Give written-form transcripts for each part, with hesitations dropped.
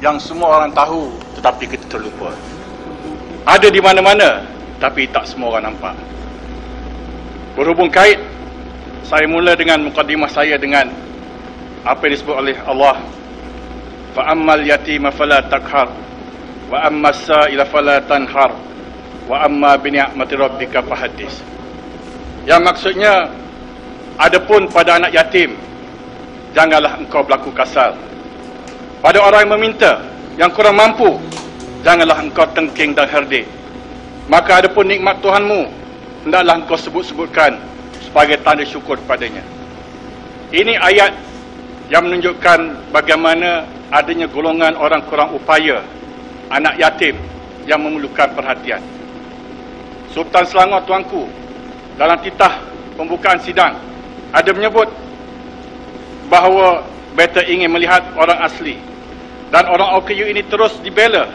yang semua orang tahu tetapi kita terlupa. Ada di mana-mana tapi tak semua orang nampak. Berhubung kait, saya mula dengan mukadimah saya dengan apa yang disebut oleh Allah, fa ammal yatima fala taqhar wa ammas sa'ila fala tanhar wa amma bi ni'mati rabbika fahaddis. Yang maksudnya, adapun pada anak yatim, janganlah engkau berlaku kasar. Pada orang yang meminta, yang kurang mampu, janganlah engkau tengking dan herdik. Maka adapun nikmat Tuhanmu, hendaklah engkau sebut-sebutkan sebagai tanda syukur kepadanya. Ini ayat yang menunjukkan bagaimana adanya golongan orang kurang upaya, anak yatim yang memerlukan perhatian. Sultan Selangor tuanku, dalam titah pembukaan sidang ada menyebut bahawa beta ingin melihat orang asli dan orang OKU ini terus dibela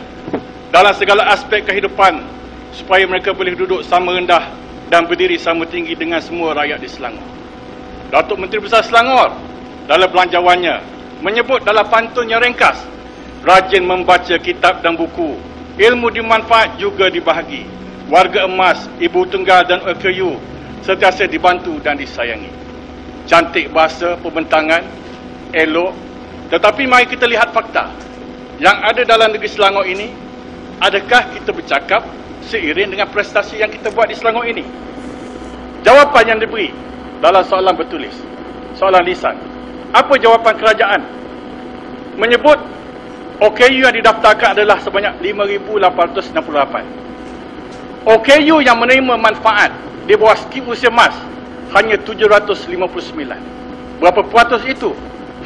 dalam segala aspek kehidupan supaya mereka boleh duduk sama rendah dan berdiri sama tinggi dengan semua rakyat di Selangor. Datuk Menteri Besar Selangor dalam belanjawannya menyebut dalam pantun yang ringkas, rajin membaca kitab dan buku, ilmu dimanfaat juga dibahagi. Warga emas, ibu tunggal dan OKU sentiasa dibantu dan disayangi. Cantik bahasa pembentangan, elok, tetapi mari kita lihat fakta yang ada dalam negeri Selangor ini. Adakah kita bercakap seiring dengan prestasi yang kita buat di Selangor ini? Jawapan yang diberi dalam soalan bertulis, soalan lisan. Apa jawapan kerajaan? Menyebut OKU yang didaftarkan adalah sebanyak 5,868. OKU yang menerima manfaat di bawah skim usia emas hanya 759. Berapa peratus itu?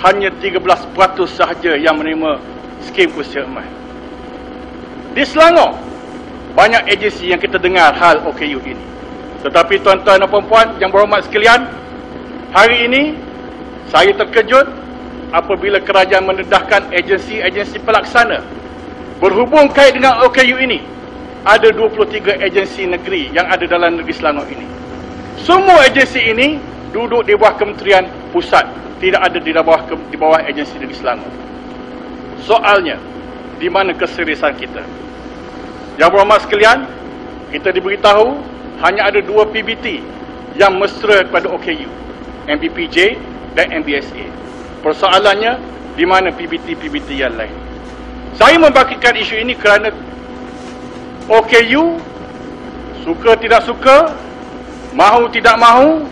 Hanya 13% sahaja yang menerima skim usia emas. Di Selangor, banyak agensi yang kita dengar hal OKU ini. Tetapi tuan-tuan dan puan-puan yang berhormat sekalian, hari ini saya terkejut apabila kerajaan mendedahkan agensi-agensi pelaksana. Berhubung kait dengan OKU ini, ada 23 agensi negeri yang ada dalam negeri Selangor ini. Semua agensi ini duduk di bawah Kementerian Pusat, tidak ada di bawah agensi negeri Selangor. Soalnya, di mana keseriusan kita? Yang berhormat sekalian, kita diberitahu hanya ada 2 PBT yang mesra kepada OKU, MBPJ dan MBSA. Persoalannya, di mana PBT-PBT yang lain? Saya membangkitkan isu ini kerana OKU, suka tidak suka, mahu tidak mahu,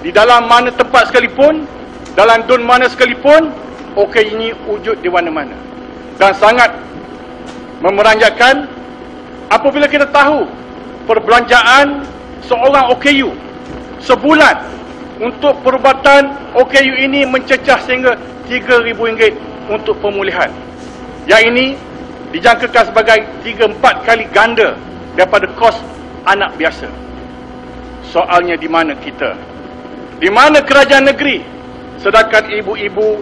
di dalam mana tempat sekalipun, dalam dun mana sekalipun, OKU ini wujud di mana-mana. Dan sangat memeranjatkan apabila kita tahu perbelanjaan seorang OKU sebulan untuk perubatan OKU ini mencecah sehingga RM3,000 untuk pemulihan. Yang ini dijangkakan sebagai 3-4 kali ganda daripada kos anak biasa. Soalnya di mana kita? Di mana kerajaan negeri? Sedangkan ibu-ibu,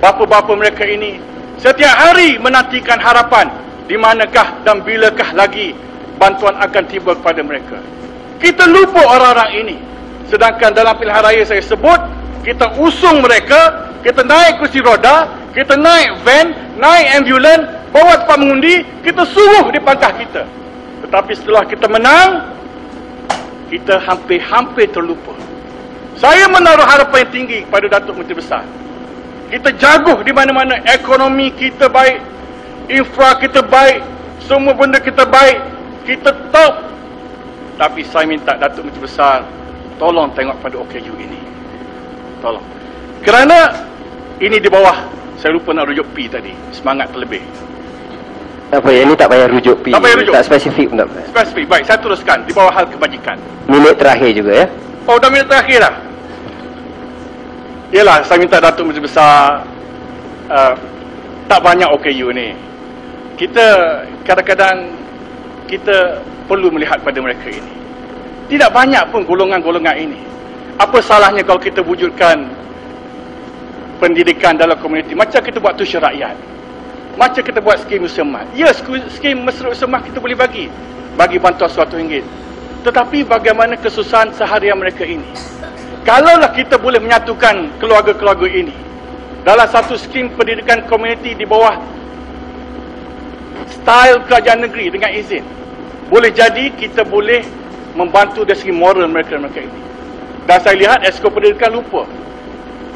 bapa-bapa mereka ini setiap hari menantikan harapan di manakah dan bilakah lagi bantuan akan tiba kepada mereka. Kita lupa orang-orang ini. Sedangkan dalam pilihan raya saya sebut, kita usung mereka, kita naik kursi roda, kita naik van, naik ambulan, bawa tempat mengundi, kita suruh di pangkah kita. Tetapi setelah kita menang, kita hampir-hampir terlupa. Saya menaruh harapan yang tinggi kepada Datuk Menteri Besar. Kita jaguh di mana-mana, ekonomi kita baik, infra kita baik, semua benda kita baik, kita top. Tapi saya minta Datuk Menteri Besar, tolong tengok pada OKU ini. Tolong. Kerana ini di bawah, saya lupa nak rujuk P tadi, semangat terlebih. Tak apa, yang ni tak payah rujuk P. Tak payah rujuk. Tak spesifik pun tak apa. Spesifik, baik, saya teruskan di bawah hal kebajikan. Minit terakhir juga ya. Oh, dah minit terakhir dah. Yalah, saya minta Datuk Menteri Besar, tak banyak OKU ni. Kita kadang-kadang kita perlu melihat pada mereka ini. Tidak banyak pun golongan-golongan ini. Apa salahnya kalau kita wujudkan pendidikan dalam komuniti, macam kita buat tuition rakyat, macam kita buat skim usia emas. Ya, skim mesra usia emas kita boleh bagi bantuan RM100. Tetapi bagaimana kesusahan seharian mereka ini? Kalaulah kita boleh menyatukan keluarga-keluarga ini dalam satu skim pendidikan komuniti di bawah style kerajaan negeri dengan izin. Boleh jadi kita boleh membantu dari segi moral mereka ini. Dan saya lihat Esko Pendidikan lupa.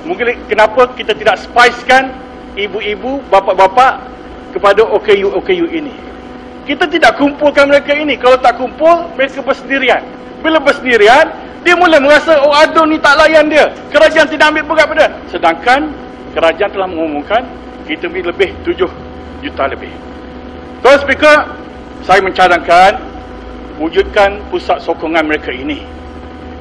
Mungkin kenapa kita tidak spicekan ibu-ibu, bapa-bapa kepada OKU ini. Kita tidak kumpulkan mereka ini. Kalau tak kumpul, mereka bersendirian. Bila bersendirian, dia mula merasa, oh aduh ni tak layan dia. Kerajaan tidak ambil berat pada. Sedangkan kerajaan telah mengumumkan kita beri lebih 7 juta lebih. Tuan Speaker, saya mencadangkan wujudkan pusat sokongan mereka ini.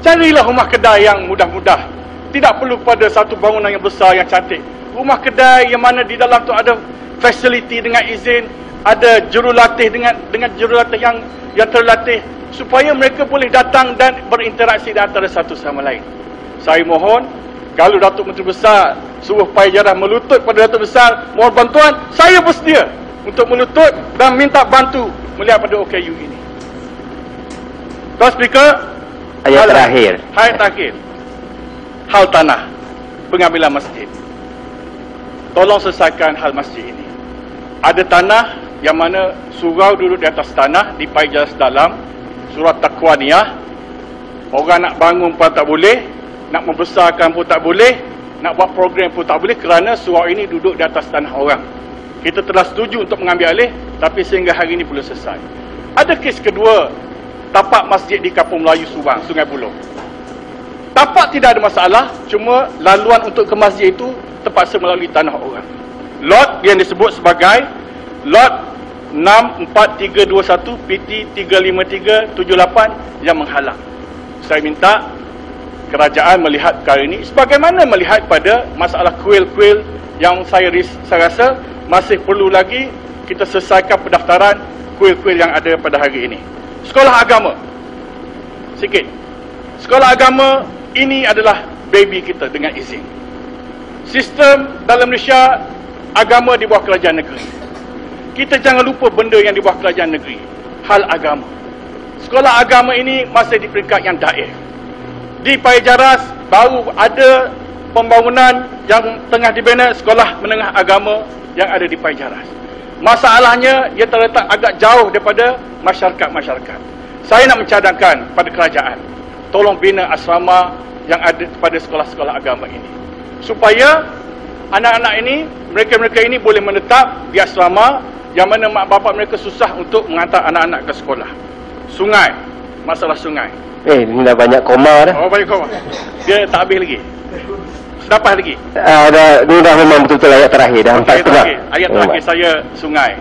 Carilah rumah kedai yang mudah-mudah. Tidak perlu pada satu bangunan yang besar yang cantik. Rumah kedai yang mana di dalam tu ada fasiliti dengan izin, ada jurulatih dengan jurulatih yang terlatih, supaya mereka boleh datang dan berinteraksi di antara satu sama lain. Saya mohon, kalau Datuk Menteri Besar suruh pelajaran melutut pada Datuk Besar mohon bantuan, saya bersedia untuk melutut dan minta bantu melihat pada OKU ini. Tuan Speaker, Ayat terakhir. Hal tanah, pengambilan masjid. Tolong selesaikan hal masjid ini. Ada tanah yang mana surau duduk di atas tanah, di paijaras dalam, surat Taqwaniyah. Orang nak bangun pun tak boleh, nak membesarkan pun tak boleh, nak buat program pun tak boleh kerana surau ini duduk di atas tanah orang. Kita telah setuju untuk mengambil alih, tapi sehingga hari ini belum selesai. Ada kes kedua, tapak masjid di Kampung Melayu Subang, Sungai Buloh. Tapak tidak ada masalah, cuma laluan untuk ke masjid itu terpaksa melalui tanah orang. Lot yang disebut sebagai Lot 64321 PT 35378 yang menghalang. Saya minta kerajaan melihat perkara ini sebagaimana melihat pada masalah kuil-kuil yang saya rasa masih perlu lagi kita selesaikan pendaftaran kuil-kuil yang ada pada hari ini. Sekolah agama. Sikit. Sekolah agama ini adalah baby kita dengan izin. Sistem dalam Malaysia, agama di bawah kerajaan negeri. Kita jangan lupa benda yang di bawah kerajaan negeri. Hal agama. Sekolah agama ini masih di peringkat yang daif. Di Paijaras baru ada pembangunan yang tengah dibina sekolah menengah agama yang ada di Paijaras. Masalahnya, ia terletak agak jauh daripada masyarakat-masyarakat. Saya nak mencadangkan pada kerajaan, tolong bina asrama yang ada pada sekolah-sekolah agama ini. Supaya anak-anak ini, mereka-mereka ini boleh menetap di asrama yang mana mak bapak mereka susah untuk mengantar anak-anak ke sekolah. Sungai, masalah sungai. Ini dah banyak koma dah. Oh, banyak koma. Dia tak habis lagi. Sedapat lagi. Ini dah memang betul-betul ayat terakhir dah. Ayat terakhir saya sungai.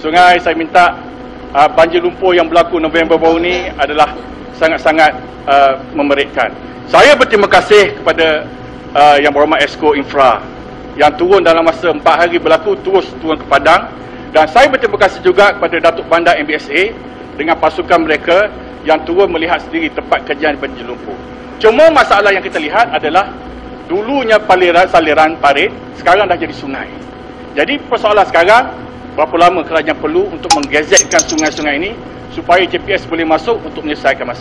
Sungai saya minta banjir lumpur yang berlaku November baru ni adalah sangat-sangat memerikkan. Saya berterima kasih kepada Yang Berhormat Esko Infra yang turun dalam masa 4 hari berlaku terus turun ke Padang, dan saya berterima kasih juga kepada Datuk Bandar MBSA dengan pasukan mereka yang turun melihat sendiri tempat kejadian banjir lumpur. Cuma masalah yang kita lihat adalah dulunya saliran parit, sekarang dah jadi sungai. Jadi persoalan sekarang, berapa lama kerajaan perlu untuk menggazetkan sungai-sungai ini supaya JPS boleh masuk untuk menyelesaikan masalah.